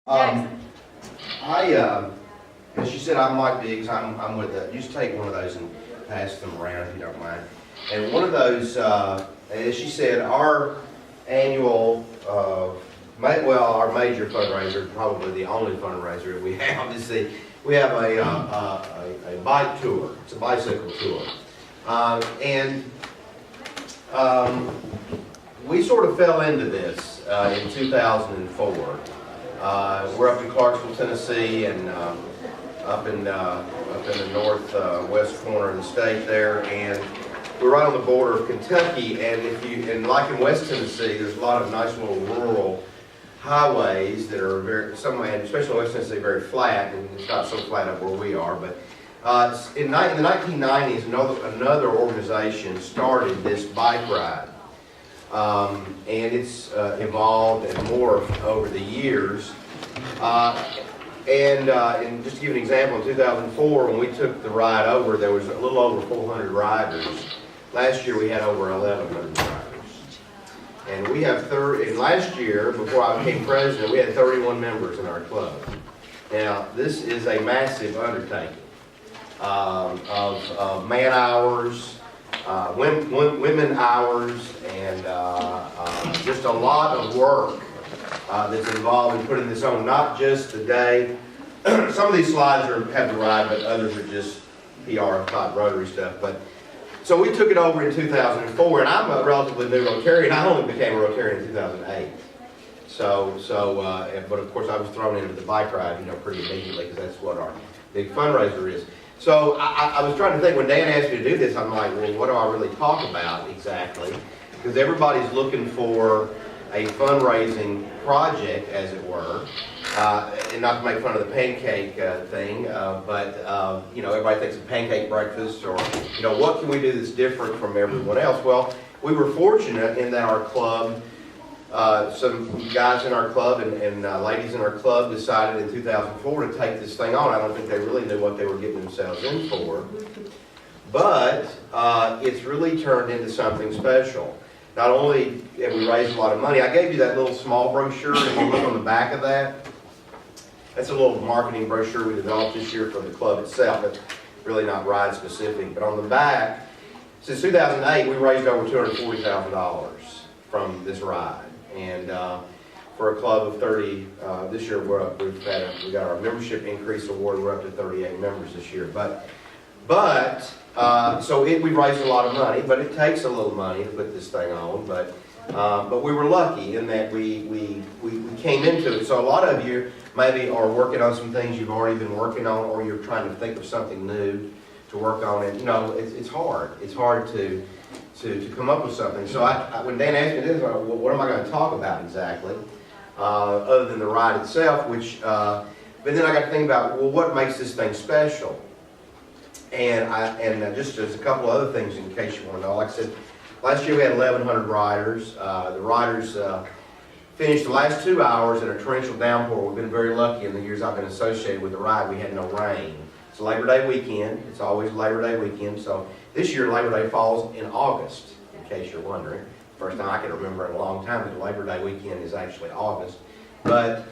As she said, I'm Mike Biggs. I'm with just take one of those and pass them around if you don't mind. And one of those, as she said, our annual, our major fundraiser, probably the only fundraiser we have, is we have a bike tour. It's a bicycle tour, we sort of fell into this in 2004. We're up in Clarksville, Tennessee, and up in the northwest corner of the state there, and we're right on the border of Kentucky. And like in West Tennessee, there's a lot of nice little rural highways that are especially in West Tennessee, very flat, and it's not so flat up where we are. But in the 1990s, another organization started this bike ride. And it's evolved and morphed over the years. And just to give you an example, in 2004, when we took the ride over, there was a little over 400 riders. Last year, we had over 1,100 riders. And we have and last year, before I became president, we had 31 members in our club. Now, this is a massive undertaking of man hours, women hours, and just a lot of work that's involved in putting this on. Not just the day. Some of these slides have the ride, but others are just PR type Rotary stuff. So we took it over in 2004, and I'm a relatively new Rotarian. I only became a Rotarian in 2008. But of course I was thrown into the bike ride, pretty immediately, because that's what our big fundraiser is. So I was trying to think, when Dan asked me to do this, I'm like, well, what do I really talk about exactly? Because everybody's looking for a fundraising project, as it were, and not to make fun of the pancake thing, but everybody thinks of pancake breakfast, or what can we do that's different from everyone else? Well, we were fortunate in that our club, some guys in our club and ladies in our club decided in 2004 to take this thing on. I don't think they really knew what they were getting themselves in for, but it's really turned into something special. Not only have we raised a lot of money, I gave you that little small brochure, and if you look on the back of that, that's a little marketing brochure we developed this year for the club itself, but really not ride specific. But on the back, since 2008, we raised over $240,000 from this ride. And for a club of 30, this year we got our membership increase award. We're up to 38 members this year. So we raised a lot of money, but it takes a little money to put this thing on. But we were lucky in that we came into it. So a lot of you maybe are working on some things you've already been working on, or you're trying to think of something new to work on. And it's hard. It's hard to come up with something. So when Dan asked me this, well, what am I going to talk about exactly, other than the ride itself? But then I got to think about, well, what makes this thing special? And just as a couple other things in case you want to know. Like I said, last year we had 1,100 riders. The riders finished the last 2 hours in a torrential downpour. We've been very lucky in the years I've been associated with the ride. We had no rain. It's Labor Day weekend. It's always Labor Day weekend. So this year Labor Day falls in August, in case you're wondering. First time I can remember in a long time that Labor Day weekend is actually August. But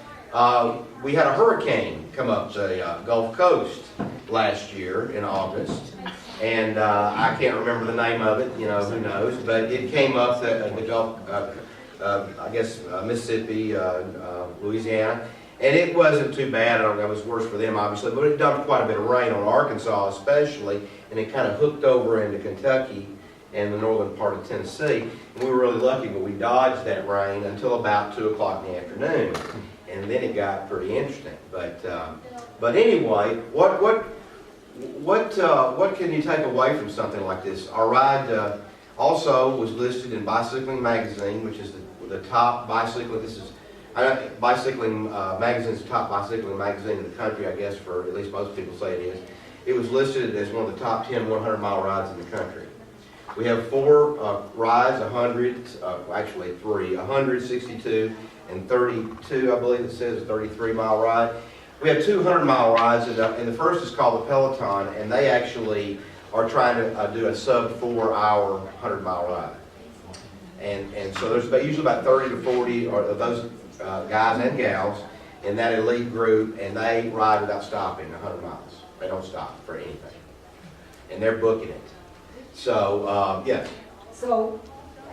we had a hurricane come up the Gulf Coast last year in August, and I can't remember the name of it, who knows, but it came up the Gulf, Mississippi, Louisiana, and it wasn't too bad. I don't know, it was worse for them obviously, but it dumped quite a bit of rain on Arkansas especially, and it kind of hooked over into Kentucky and the northern part of Tennessee, and we were really lucky, but we dodged that rain until about 2 o'clock in the afternoon. And then it got pretty interesting. But anyway, what can you take away from something like this? Our ride also was listed in Bicycling Magazine, which is the top bicycling. Bicycling Magazine's the top bicycling magazine in the country, I guess, for at least most people say it is. It was listed as one of the top 10 100-mile rides in the country. We have 4 rides, 100, actually 3, 100, 62, and 32, I believe it says, a 33-mile ride. We have 200-mile rides, and the first is called the Peloton, and they actually are trying to do a sub-4-hour 100-mile ride. And so there's usually about 30 to 40 of those guys and gals, in that elite group, and they ride without stopping 100 miles. They don't stop for anything. And they're booking it. So, yes. So,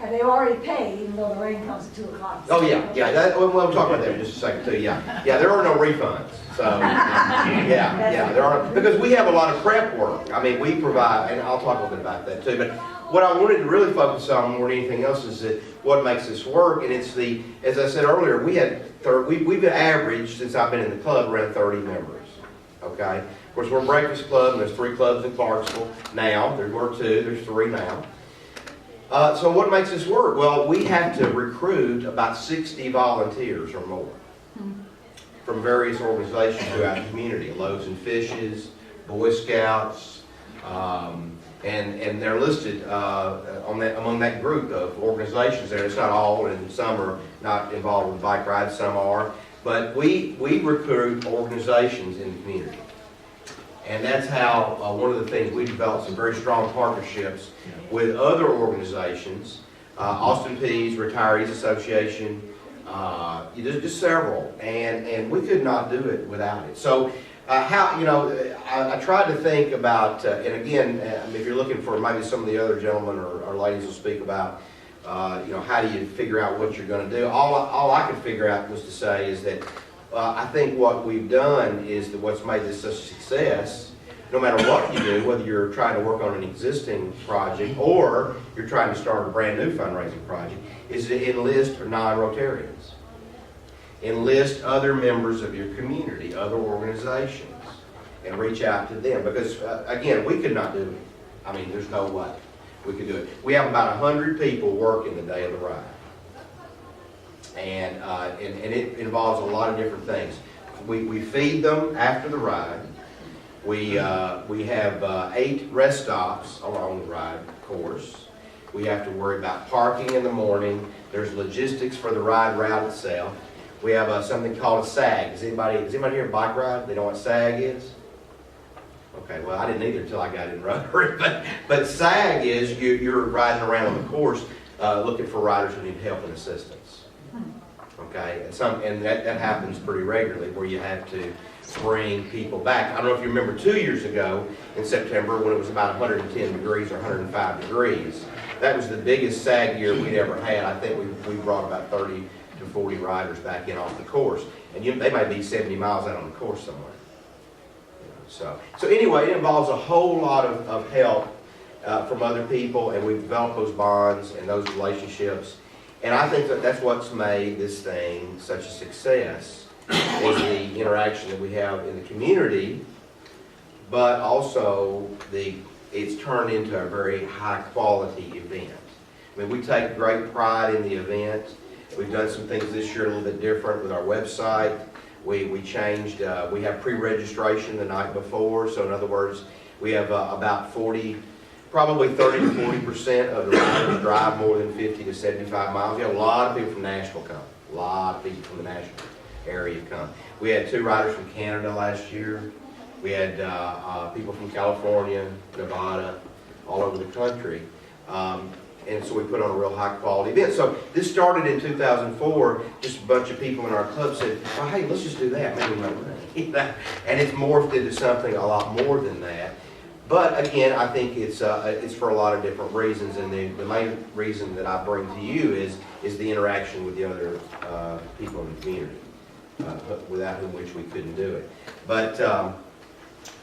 they already paid, even though the rain comes at 2 o'clock. Oh, yeah. We'll talk about that in just a second, too, yeah. Yeah, there are no refunds. So, yeah, there are, because we have a lot of prep work. I mean, we provide, and I'll talk a little bit about that, too. But what I wanted to really focus on more than anything else is that what makes this work, and it's the, as I said earlier, we've been averaged, since I've been in the club, around 30 members, okay? Of course, we're a breakfast club, and there's 3 clubs in Clarksville now. There were 2, there's 3 now. So what makes this work? Well, we have to recruit about 60 volunteers or more from various organizations throughout the community, Loaves and Fishes, Boy Scouts, and they're listed among that group of organizations there. It's not all, and some are not involved with bike rides, some are. But we recruit organizations in the community. And that's how, one of the things, we developed some very strong partnerships with other organizations, Austin Peay's Retirees Association, just several, and we could not do it without it. So I tried to think about, and again, if you're looking for maybe some of the other gentlemen or ladies will speak about, how do you figure out what you're going to do? All I could figure out was to say is that I think what we've done is that what's made this such a success, no matter what you do, whether you're trying to work on an existing project or you're trying to start a brand new fundraising project, is to enlist non-Rotarians. Enlist other members of your community, other organizations, and reach out to them. Because, again, we could not do it. I mean, there's no way we could do it. We have about 100 people working the day of the ride. And it involves a lot of different things. We feed them after the ride. We have 8 rest stops along the ride course. We have to worry about parking in the morning. There's logistics for the ride route itself. We have something called a SAG. Does anybody here bike ride? They know what SAG is? Okay, well, I didn't either until I got in Rotary. But SAG is you're riding around on the course looking for riders who need help and assistance. Okay, and that happens pretty regularly where you have to bring people back. I don't know if you remember 2 years ago in September when it was about 110 degrees or 105 degrees. That was the biggest SAG year we'd ever had. I think we brought about 30 to 40 riders back in off the course. And they might be 70 miles out on the course somewhere. So anyway, it involves a whole lot of help from other people, and we've developed those bonds and those relationships. And I think that's what's made this thing such a success, is the interaction that we have in the community, but also it's turned into a very high quality event. I mean, we take great pride in the event. We've done some things this year a little bit different with our website. We changed, we have pre-registration the night before, so in other words, we have about probably 30 to 40% of the riders drive more than 50 to 75 miles. We have a lot of people from Nashville come. A lot of people from the Nashville area come. We had 2 riders from Canada last year. We had people from California, Nevada, all over the country. And so we put on a real high quality event. So this started in 2004. Just a bunch of people in our club said, well, hey, let's just do that. Maybe we'll make money. And it's morphed into something a lot more than that. But again, I think it's for a lot of different reasons, and the main reason that I bring to you is the interaction with the other people in the community, without whom which we couldn't do it. But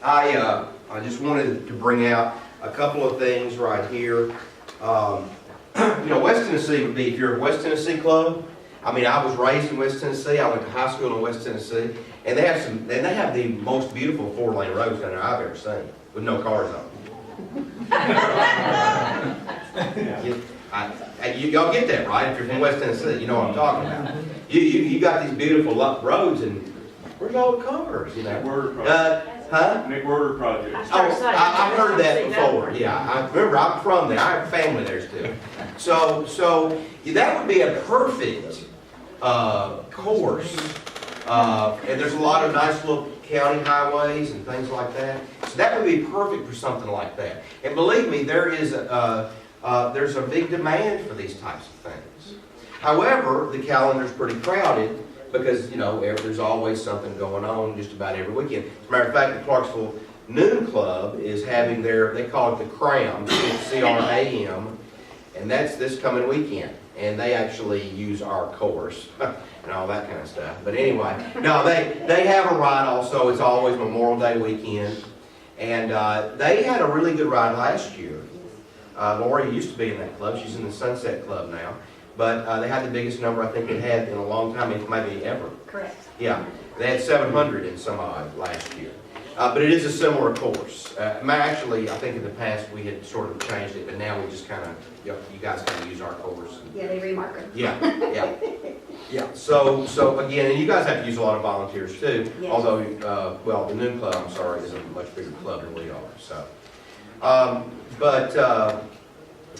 I just wanted to bring out a couple of things right here. West Tennessee would be, if you're a West Tennessee club. I mean, I was raised in West Tennessee. I went to high school in West Tennessee, and they have the most beautiful 4-lane roads down there I've ever seen, with no cars on them. Y'all get that, right? If you're from West Tennessee, you know what I'm talking about. You got these beautiful roads, and where's all the cars? McWhorter Project. McWhorter Project. I've heard that before. Yeah, I remember. I'm from there. I have family there still. So that would be a perfect course. And there's a lot of nice little county highways and things like that. So that would be perfect for something like that. And believe me, there's a big demand for these types of things. However, the calendar's pretty crowded because, there's always something going on just about every weekend. As a matter of fact, the Clarksville Noon Club is having they call it the Cram, CRAM, and that's this coming weekend. And they actually use our course and all that kind of stuff. But anyway, no, they have a ride also. It's always Memorial Day weekend. And they had a really good ride last year. Lori used to be in that club. She's in the Sunset Club now. But they had the biggest number I think they had in a long time, maybe ever. Correct. Yeah, they had 700 and some odd last year. But it is a similar course. Actually, I think in the past we had sort of changed it, but now we just kind of, you guys kind of use our course. Yeah, they remark it. Yeah. So again, and you guys have to use a lot of volunteers too. Yes. Although, well, the Noon Club, I'm sorry, is a much bigger club than we are. So,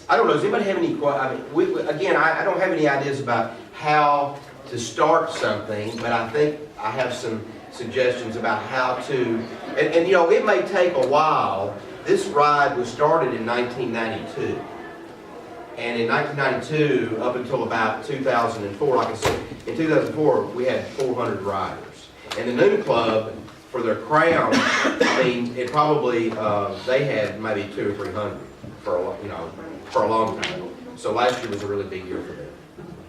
I don't know. Does anybody have any? I don't have any ideas about how to start something, but I think I have some suggestions about how to, and it may take a while. This ride was started in 1992. And in 1992, up until about 2004, like I said, in 2004, we had 400 riders. And the Noon Club, for their crown, it probably, they had maybe 200 or 300 for a long time. So last year was a really big year for them.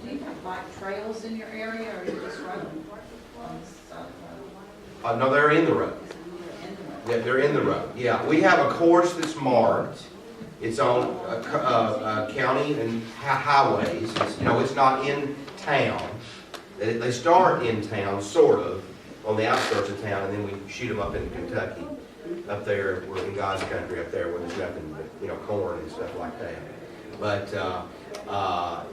Do you have like trails in your area, or you just run on the side of the road? No, they're in the road. Yeah, they're in the road. Yeah, we have a course that's marked. It's on county and highways. It's not in town. They start in town, sort of, on the outskirts of town, and then we shoot them up in Kentucky, up there, we're in God's country up there, where there's nothing but, corn and stuff like that. But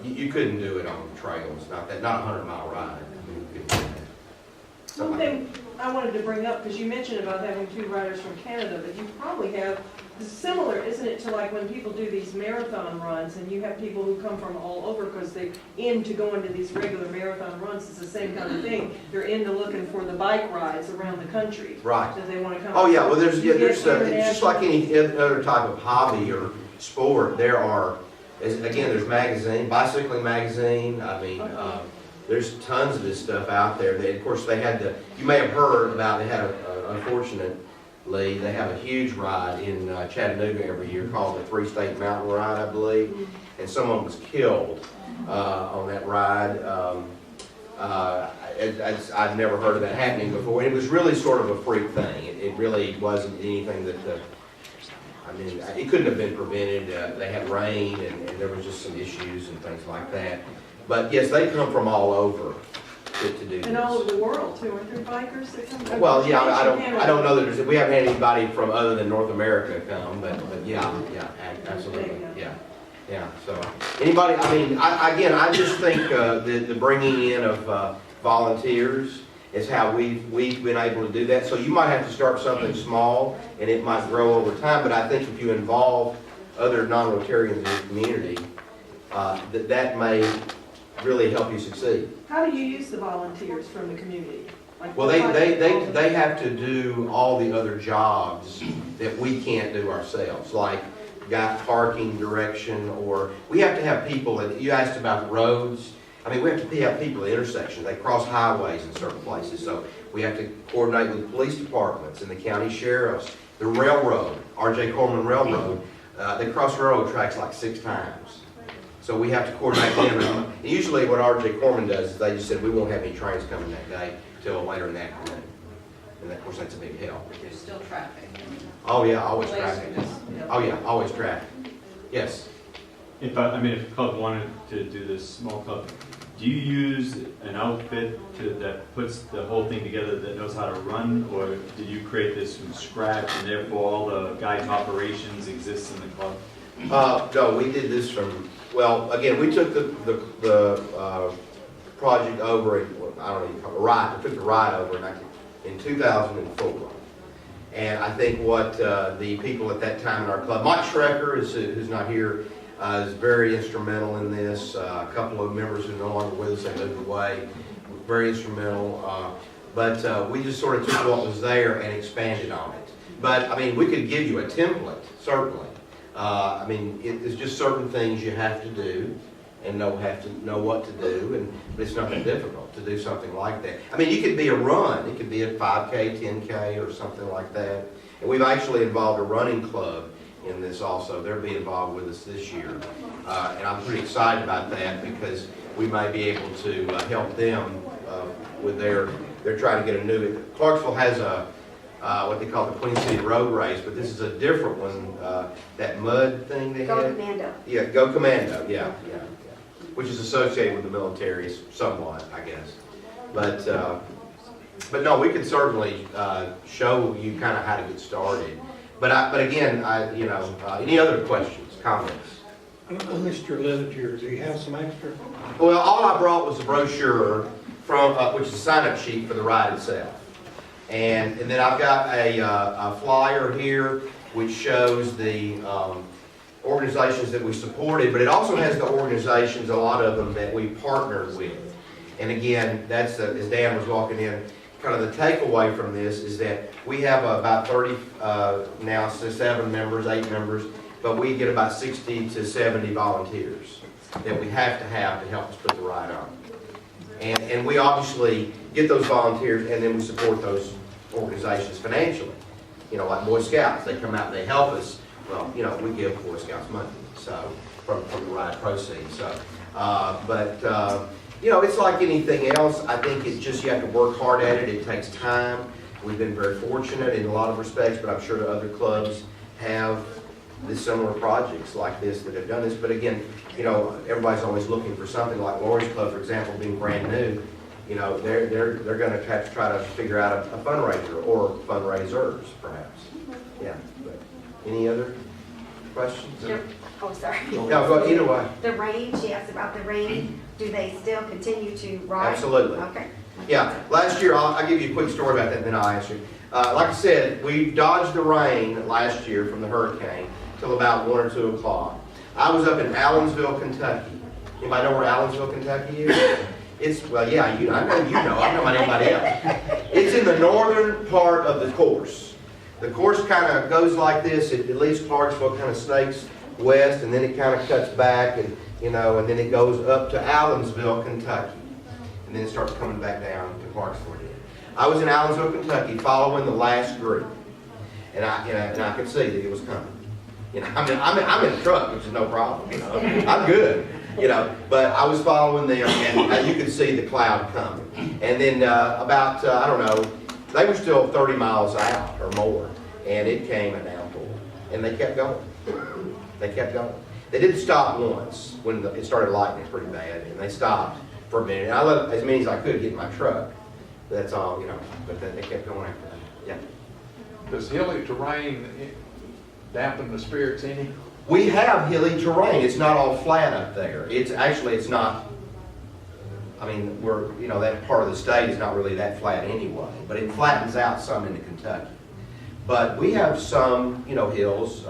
you couldn't do it on trails, not a 100-mile ride. You couldn't do that. One thing I wanted to bring up, because you mentioned about having 2 riders from Canada, but you probably have, similar, isn't it, to like when people do these marathon runs, and you have people who come from all over because they're into going to these regular marathon runs. It's the same kind of thing. They're into looking for the bike rides around the country. Right. That they want to come. Oh yeah, well there's it's just like any other type of hobby or sport. There's bicycling magazine. There's tons of this stuff out there. Of course, you may have heard about, unfortunately, they have a huge ride in Chattanooga every year called the 3-State Mountain Ride, I believe. And someone was killed on that ride. I've never heard of that happening before. It was really sort of a freak thing. It really wasn't anything that, it couldn't have been prevented. They had rain and there was just some issues and things like that. But yes, they come from all over to do this. And all over the world too, aren't there bikers that come? Well, yeah, I don't know that we haven't had anybody from other than North America come, but yeah, absolutely, yeah. So anybody, I just think the bringing in of volunteers is how we've been able to do that. So you might have to start something small, and it might grow over time. But I think if you involve other non-Rotarians in the community, that may really help you succeed. How do you use the volunteers from the community? Well, they have to do all the other jobs that we can't do ourselves, like parking, direction, or we have to have people, and you asked about roads. We have to have people at intersections. They cross highways in certain places, so we have to coordinate with police departments and the county sheriffs, the railroad, R.J. Corman Railroad. They cross railroad tracks like 6 times. So we have to coordinate them. And usually what R.J. Corman does is they just said, we won't have any trains coming that day till later in the afternoon. And of course, that's a big help. But there's still traffic. Oh yeah, always traffic. Lasers. Oh yeah, always traffic. Yes. If a club wanted to do this small club, do you use an outfit that puts the whole thing together that knows how to run, or did you create this from scratch and therefore all the guide to operations exists in the club? No, we did this from, well, again, we took the project over, we took the ride over in 2004. And I think what the people at that time in our club, Mike Schrecker, who's not here, is very instrumental in this. A couple of members who are no longer with us, they moved away, very instrumental. But we just sort of took what was there and expanded on it. But, we could give you a template, certainly. It's just certain things you have to do. and know what to do, but it's nothing difficult to do something like that. I mean, you could be a run, it could be a 5K, 10K, or something like that. And we've actually involved a running club in this also. They'll be involved with us this year. And I'm pretty excited about that because we may be able to help them with they're trying to get a new, Clarksville has what they call the Queen City Road Race, but this is a different one, that mud thing they Go had. Commando. Yeah, Go Commando, yeah. Which is associated with the military somewhat, I guess. But no, we could certainly show you kind of how to get started. But again, any other questions, comments? On Mr. Literature, do you have some extra? Well, all I brought was a brochure from, which is a sign-up sheet for the ride itself. And then I've got a flyer here which shows the organizations that we supported, but it also has the organizations, a lot of them, that we partnered with. And again, that's, as Dan was walking in, kind of the takeaway from this is that we have about 30, now 7 members, 8 members, but we get about 60 to 70 volunteers that we have to help us put the ride on. And we obviously get those volunteers and then we support those organizations financially. Like Boy Scouts, they come out and they help us. Well, we give Boy Scouts money, so from the ride proceeds. So, it's like anything else. I think it's just you have to work hard at it. It takes time. We've been very fortunate in a lot of respects, but I'm sure the other clubs have the similar projects like this that have done this. But again, everybody's always looking for something. Like Lori's Club, for example, being brand new. They're going to have to try to figure out a fundraiser or fundraisers, perhaps. Yeah. But any other questions? Oh, sorry. No, go either way. The rain, she asked about the rain. Do they still continue to ride? Absolutely. Okay. Yeah. Last year, I'll give you a quick story about that, and then I'll answer you. Like I said, we dodged the rain last year from the hurricane till about 1 or 2 o'clock. I was up in Allensville, Kentucky. Anybody know where Allensville, Kentucky is? I know about anybody else. It's in the northern part of the course. The course kind of goes like this. It leaves Clarksville, kind of snakes west, and then it kind of cuts back, and then it goes up to Allensville, Kentucky, and then it starts coming back down to Clarksville again. I was in Allensville, Kentucky, following the last group, and I could see that it was coming. I'm in a truck, which is no problem. I'm good. But I was following them, and you could see the cloud coming. And then about, they were still 30 miles out or more, and it came a downpour. And they kept going. They kept going. They didn't stop once when it started lightning pretty bad, and they stopped for a minute. And I let as many as I could get in my truck. That's all, but they kept going after that. Yeah. Does hilly terrain dampen the spirits any? We have hilly terrain. It's not all flat up there. It's not, that part of the state is not really that flat anyway, but it flattens out some into Kentucky. But we have some, hills,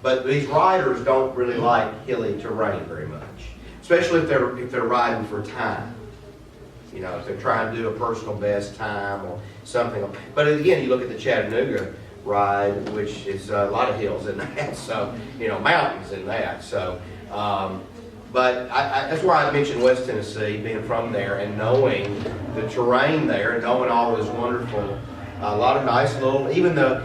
but these riders don't really like hilly terrain very much, especially if they're riding for time. If they're trying to do a personal best time or something. But again, you look at the Chattanooga ride, which is a lot of hills in that, so, mountains in that, so, but that's why I mentioned West Tennessee, being from there and knowing the terrain there and knowing all those wonderful, a lot of nice little, even the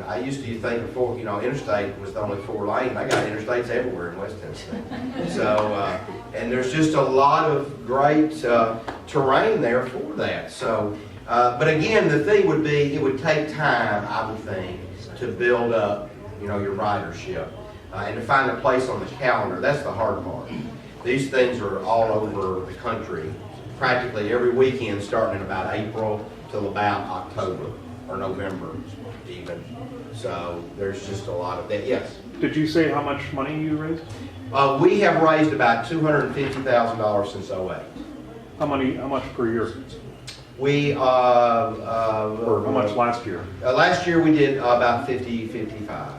I used to think before, interstate was only 4 lane. I got interstates everywhere in West Tennessee. So, and there's just a lot of great terrain there for that. So, but again, the thing would be, it would take time, I would think, to build up, your ridership and to find a place on the calendar. That's the hard part. These things are all over the country, practically every weekend, starting in about April till about October or November even. So there's just a lot of that. Yes? Did you say how much money you raised? We have raised about $250,000 since 2008. How much per year? We, Or how much last year? Last year we did about 55.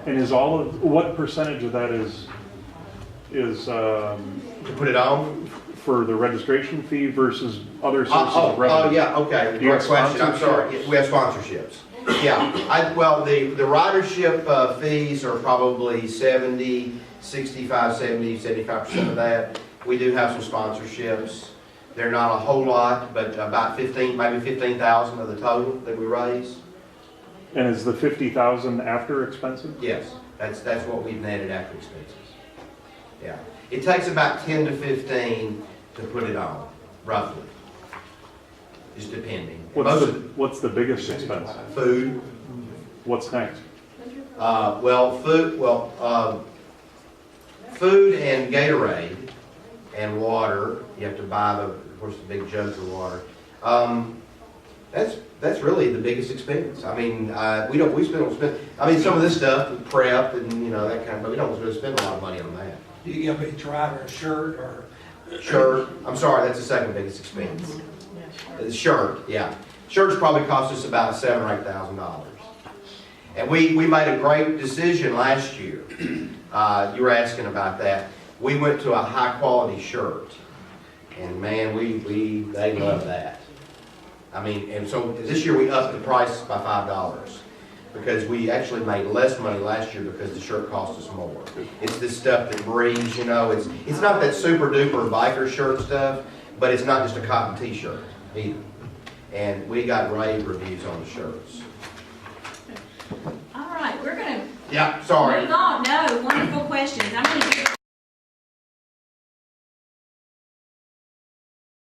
And is what percentage of that is To put it on? for the registration fee versus other sources of revenue? Oh, yeah, okay. Do you have Great question. I'm sorry. sponsorships? We have sponsorships. Yeah, well, the ridership fees are probably 70, 65, 70, 75% of that. We do have some sponsorships. They're not a whole lot, but about 15, maybe 15,000 of the total that we raise. And is the 50,000 after expenses? Yes, that's what we've netted after expenses. Yeah, it takes about 10 to 15 to put it on, roughly. Just depending. What's the biggest expense? Food. What's next? Food and Gatorade and water. You have to buy of course, the big jugs of water. That's really the biggest expense. I mean, we don't spend. I mean, some of this stuff, the prep and that kind of, but we don't really spend a lot of money on that. Do you give each rider a shirt or? Shirt. I'm sorry, that's the second biggest expense. The shirt, yeah. Shirts probably cost us about $7,000 or $8,000. And we made a great decision last year. You were asking about that. We went to a high quality shirt. And man, they love that. I mean, and so this year we upped the price by $5 because we actually made less money last year because the shirt cost us more. It's this stuff that breathes, it's not that super duper biker shirt stuff, but it's not just a cotton t-shirt either. And we got rave reviews on the shirts. All right, we're gonna Yeah, sorry. move on. No, wonderful questions. I'm gonna give